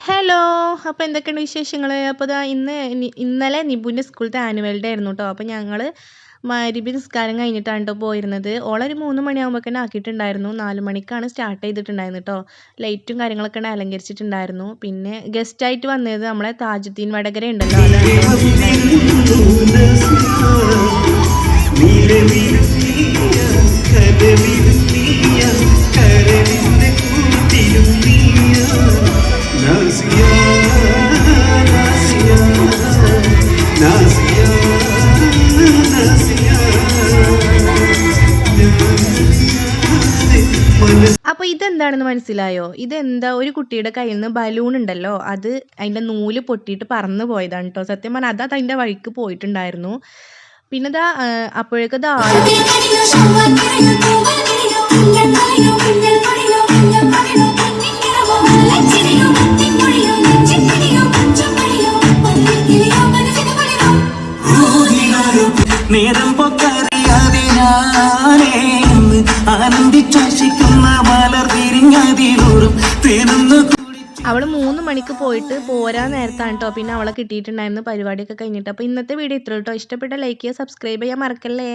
Hello. അപ്പോൾ എന്തൊക്കെയുണ്ട് വിശേഷങ്ങൾ? അപ്പോൾ ദാ ഇന്നലെ നിബുവിൻ്റെ സ്കൂളിലത്തെ ആനുവൽ ഡേ ആയിരുന്നു കേട്ടോ. അപ്പോൾ ഞങ്ങൾ മഗ്‌രിബ് നിസ്കാരം കഴിഞ്ഞിട്ടാണ് കേട്ടോ പോയിരുന്നത്. ഓളൊരു 3 മണിയാകുമ്പോഴേക്കും ആക്കിയിട്ടുണ്ടായിരുന്നു. 4 മണിക്കാണ് സ്റ്റാർട്ട് ചെയ്തിട്ടുണ്ടായിരുന്നത് കേട്ടോ. ലൈറ്റും കാര്യങ്ങളൊക്കെ അലങ്കരിച്ചിട്ടുണ്ടായിരുന്നു. പിന്നെ ഗസ്റ്റായിട്ട് വന്നത് നമ്മളെ താജുദ്ദീൻ വടകര ഉണ്ടല്ലോ, അതാണ് ട്ടോ അപ്പോൾ ഇതെന്താണെന്ന് മനസ്സിലായോ? ഇതെന്താ, ഒരു കുട്ടിയുടെ കയ്യിൽ നിന്ന് ബലൂൺ ഉണ്ടല്ലോ, അത് അതിൻ്റെ നൂല് പൊട്ടിയിട്ട് പറന്ന് പോയതാണ് കേട്ടോ. സത്യം പറഞ്ഞാൽ അത് അതിൻ്റെ വഴിക്ക് പോയിട്ടുണ്ടായിരുന്നു. പിന്നെ ദാ അപ്പോഴേക്കും ദാ നേരം പൊക്കറിയാതെ ഞാനേ ആനന്ദിച്ചാശിക്കുന്ന മലർ വിരിഞ്ഞതിലൂറും തേനൊന്ന് അവൾ 3 മണിക്ക് പോയിട്ട് പോരാൻ നേരത്താണ് കേട്ടോ പിന്നെ അവളെ കിട്ടിയിട്ടുണ്ടായിരുന്നു പരിപാടിയൊക്കെ കഴിഞ്ഞിട്ട്. അപ്പോൾ ഇന്നത്തെ വീഡിയോ ഇത്ര കേട്ടോ. ഇഷ്ടപ്പെട്ട ലൈക്ക് ചെയ്യുക, സബ്സ്ക്രൈബ് ചെയ്യാൻ മറക്കല്ലേ.